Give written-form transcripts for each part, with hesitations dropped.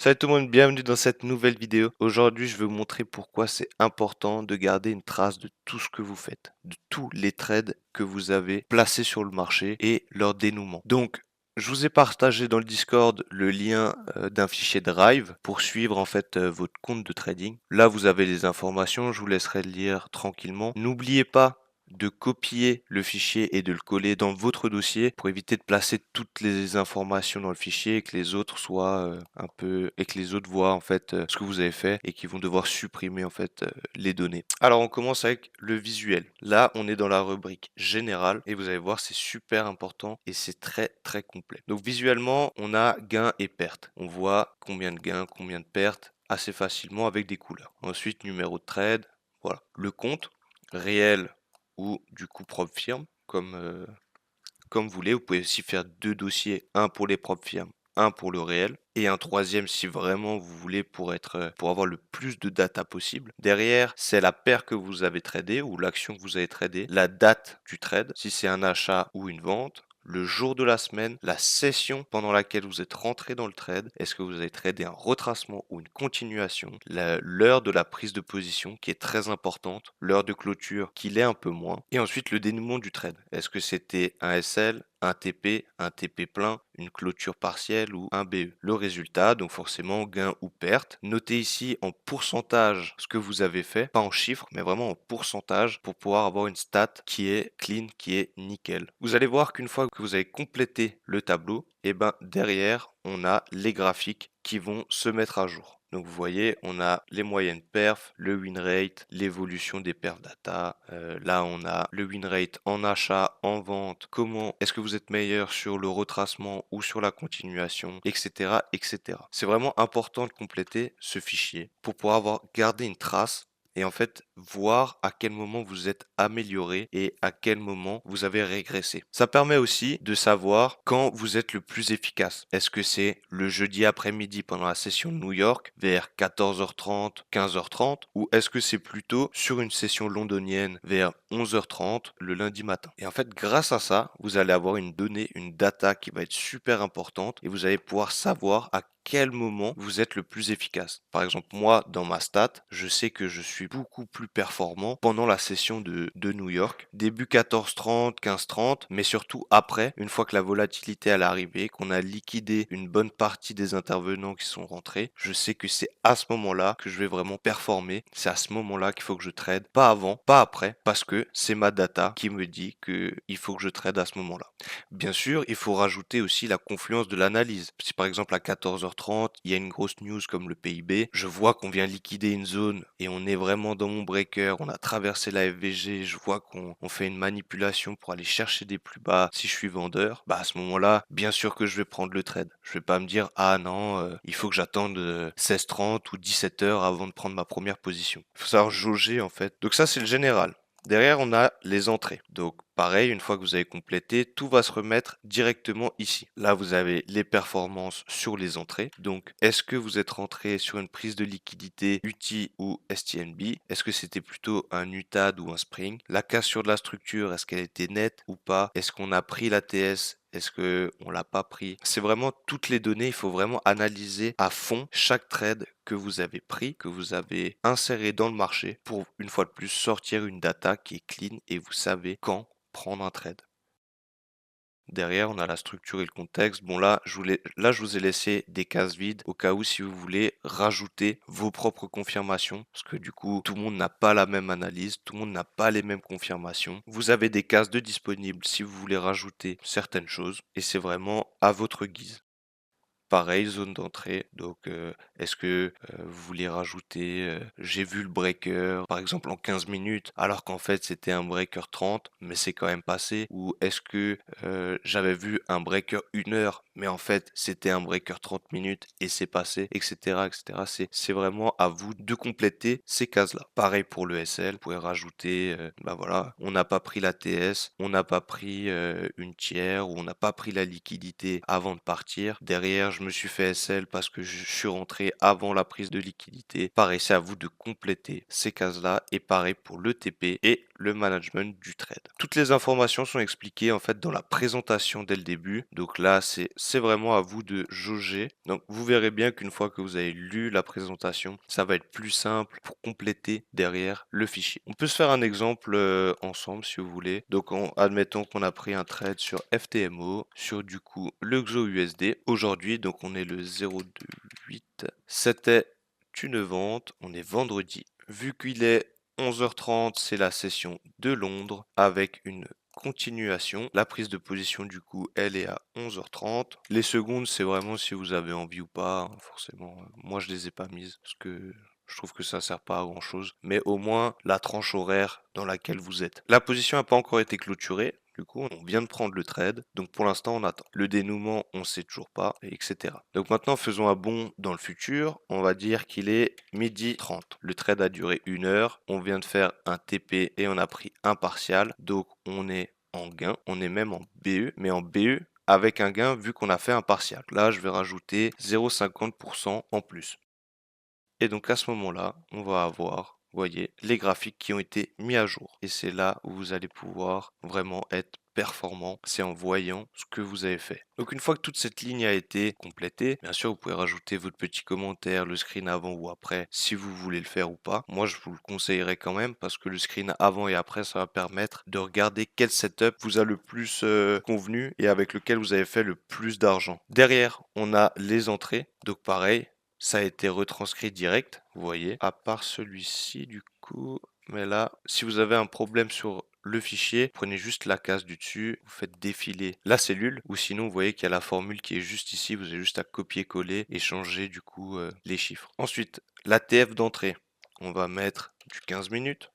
Salut tout le monde, bienvenue dans cette nouvelle vidéo. Aujourd'hui, je vais vous montrer pourquoi c'est important de garder une trace de tout ce que vous faites, de tous les trades que vous avez placés sur le marché et leur dénouement. Donc, je vous ai partagé dans le Discord le lien d'un fichier Drive pour suivre en fait votre compte de trading. Là, vous avez les informations, je vous laisserai le lire tranquillement. N'oubliez pas de copier le fichier et de le coller dans votre dossier pour éviter de placer toutes les informations dans le fichier et que les autres soient un peu et que les autres voient en fait ce que vous avez fait et qu'ils vont devoir supprimer en fait les données. Alors on commence avec le visuel. Là, on est dans la rubrique générale et vous allez voir c'est super important et c'est très très complet. Donc visuellement, on a gains et pertes. On voit combien de gains, combien de pertes assez facilement avec des couleurs. Ensuite, numéro de trade, voilà. Le compte réel ou du coup propre firme, comme vous voulez. Vous pouvez aussi faire deux dossiers, un pour les propres firmes, un pour le réel, et un troisième si vraiment vous voulez pour avoir le plus de data possible. Derrière, c'est la paire que vous avez tradé ou l'action que vous avez tradé, la date du trade, si c'est un achat ou une vente, le jour de la semaine, la session pendant laquelle vous êtes rentré dans le trade, est-ce que vous avez tradé un retracement ou une continuation, l'heure de la prise de position qui est très importante, l'heure de clôture qui l'est un peu moins, et ensuite le dénouement du trade. Est-ce que c'était un SL, un TP plein, une clôture partielle ou un BE. Le résultat, donc forcément gain ou perte. Notez ici en pourcentage ce que vous avez fait, pas en chiffres, mais vraiment en pourcentage pour pouvoir avoir une stat qui est clean, qui est nickel. Vous allez voir qu'une fois que vous avez complété le tableau, et ben derrière, on a les graphiques qui vont se mettre à jour. Donc vous voyez, on a les moyennes perf, le win rate, l'évolution des perf data. Là, on a le win rate en achat, en vente, comment est-ce que vous êtes meilleur sur le retracement ou sur la continuation, etc., etc. C'est vraiment important de compléter ce fichier pour pouvoir avoir gardé une trace et en fait voir à quel moment vous êtes amélioré et à quel moment vous avez régressé. Ça permet aussi de savoir quand vous êtes le plus efficace. Est-ce que c'est le jeudi après-midi pendant la session de New York vers 14h30, 15h30 ou est-ce que c'est plutôt sur une session londonienne vers 11h30 le lundi matin? Et en fait, grâce à ça, vous allez avoir une donnée, une data qui va être super importante et vous allez pouvoir savoir à quel moment vous êtes le plus efficace. Par exemple, moi, dans ma stat, je sais que je suis beaucoup plus performant pendant la session de New York, début 14h30, 15h30, mais surtout après, une fois que la volatilité est arrivée, qu'on a liquidé une bonne partie des intervenants qui sont rentrés, je sais que c'est à ce moment-là que je vais vraiment performer. C'est à ce moment-là qu'il faut que je trade, pas avant, pas après, parce que c'est ma data qui me dit que il faut que je trade à ce moment-là. Bien sûr, il faut rajouter aussi la confluence de l'analyse. Si par exemple à 14h30, il y a une grosse news comme le PIB, je vois qu'on vient liquider une zone et on est vraiment dans mon breaker, on a traversé la FVG, je vois qu'on fait une manipulation pour aller chercher des plus bas si je suis vendeur, bah à ce moment-là, bien sûr que je vais prendre le trade. Je vais pas me dire ah non, il faut que j'attende 16h30 ou 17h avant de prendre ma première position. Il faut savoir jauger en fait. Donc ça c'est le général. Derrière, on a les entrées. Donc, pareil, une fois que vous avez complété, tout va se remettre directement ici. Là, vous avez les performances sur les entrées. Donc, est-ce que vous êtes rentré sur une prise de liquidité UT ou STNB? Est-ce que c'était plutôt un UTAD ou un Spring? La cassure de la structure, est-ce qu'elle était nette ou pas? Est-ce qu'on a pris la TS? Est-ce que on l'a pas pris? C'est vraiment toutes les données. Il faut vraiment analyser à fond chaque trade que vous avez pris, que vous avez inséré dans le marché pour une fois de plus sortir une data qui est clean et vous savez quand prendre un trade. Derrière, on a la structure et le contexte. Bon, je vous ai laissé des cases vides au cas où si vous voulez rajouter vos propres confirmations. Parce que du coup, tout le monde n'a pas la même analyse, tout le monde n'a pas les mêmes confirmations. Vous avez des cases de disponibles si vous voulez rajouter certaines choses. Et c'est vraiment à votre guise. Pareil, zone d'entrée. Donc, est-ce que vous voulez rajouter, j'ai vu le breaker, par exemple en 15 minutes, alors qu'en fait c'était un breaker 30, mais c'est quand même passé? Ou est-ce que j'avais vu un breaker 1 heure, mais en fait c'était un breaker 30 minutes et c'est passé, etc., etc. C'est vraiment à vous de compléter ces cases-là. Pareil pour le SL, vous pouvez rajouter, bah voilà, on n'a pas pris la TS, on n'a pas pris une tiers, ou on n'a pas pris la liquidité avant de partir. Derrière, je me suis fait SL parce que je suis rentré avant la prise de liquidité. Pareil, c'est à vous de compléter ces cases-là. Et pareil pour le TP et le management du trade. Toutes les informations sont expliquées en fait dans la présentation dès le début. Donc là, c'est vraiment à vous de jauger. Donc vous verrez bien qu'une fois que vous avez lu la présentation, ça va être plus simple pour compléter derrière le fichier. On peut se faire un exemple ensemble si vous voulez. Donc admettons qu'on a pris un trade sur FTMO, sur du coup le XOUSD. Aujourd'hui, donc on est le 028. C'était une vente, on est vendredi. Vu qu'il est 11h30, c'est la session de Londres avec une continuation. La prise de position du coup, elle est à 11h30. Les secondes, c'est vraiment si vous avez envie ou pas, hein, forcément. Moi, je les ai pas mises parce que je trouve que ça sert pas à grand chose. Mais au moins, la tranche horaire dans laquelle vous êtes. La position n'a pas encore été clôturée. Du coup, on vient de prendre le trade, donc pour l'instant, on attend. Le dénouement, on sait toujours pas, etc. Donc maintenant, faisons un bond dans le futur. On va dire qu'il est 12h30. Le trade a duré 1 heure. On vient de faire un TP et on a pris un partial. Donc on est en gain. On est même en BE, mais en BE avec un gain vu qu'on a fait un partial. Là, je vais rajouter 0,50% en plus. Et donc à ce moment-là, on va avoir, vous voyez, les graphiques qui ont été mis à jour. Et c'est là où vous allez pouvoir vraiment être performant, c'est en voyant ce que vous avez fait. Donc une fois que toute cette ligne a été complétée, bien sûr vous pouvez rajouter votre petit commentaire, le screen avant ou après, si vous voulez le faire ou pas. Moi je vous le conseillerais quand même parce que le screen avant et après ça va permettre de regarder quel setup vous a le plus convenu et avec lequel vous avez fait le plus d'argent. Derrière on a les entrées, donc pareil, ça a été retranscrit direct, vous voyez, à part celui-ci du coup. Mais là, si vous avez un problème sur le fichier, prenez juste la case du dessus, vous faites défiler la cellule, ou sinon vous voyez qu'il y a la formule qui est juste ici, vous avez juste à copier-coller et changer du coup les chiffres. Ensuite, la TF d'entrée, on va mettre du 15 minutes.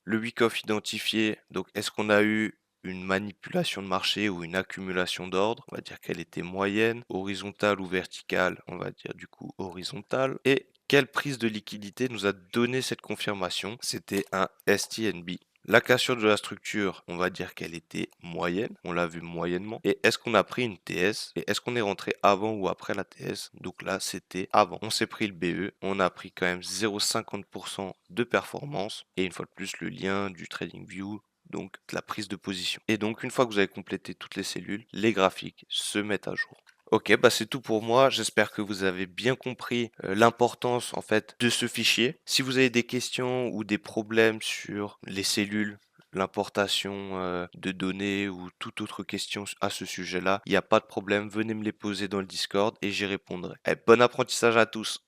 Le week-off identifié, donc est-ce qu'on a eu une manipulation de marché ou une accumulation d'ordre? On va dire qu'elle était moyenne, horizontale ou verticale, on va dire du coup horizontale. Et quelle prise de liquidité nous a donné cette confirmation? C'était un STNB. La cassure de la structure, on va dire qu'elle était moyenne, on l'a vu moyennement. Et est-ce qu'on a pris une TS? Et est-ce qu'on est rentré avant ou après la TS? Donc là, c'était avant. On s'est pris le BE, on a pris quand même 0,50% de performance. Et une fois de plus, le lien du TradingView, donc de la prise de position. Et donc, une fois que vous avez complété toutes les cellules, les graphiques se mettent à jour. Ok, bah c'est tout pour moi. J'espère que vous avez bien compris l'importance en fait de ce fichier. Si vous avez des questions ou des problèmes sur les cellules, l'importation de données ou toute autre question à ce sujet-là, il n'y a pas de problème. Venez me les poser dans le Discord et j'y répondrai. Bon apprentissage à tous.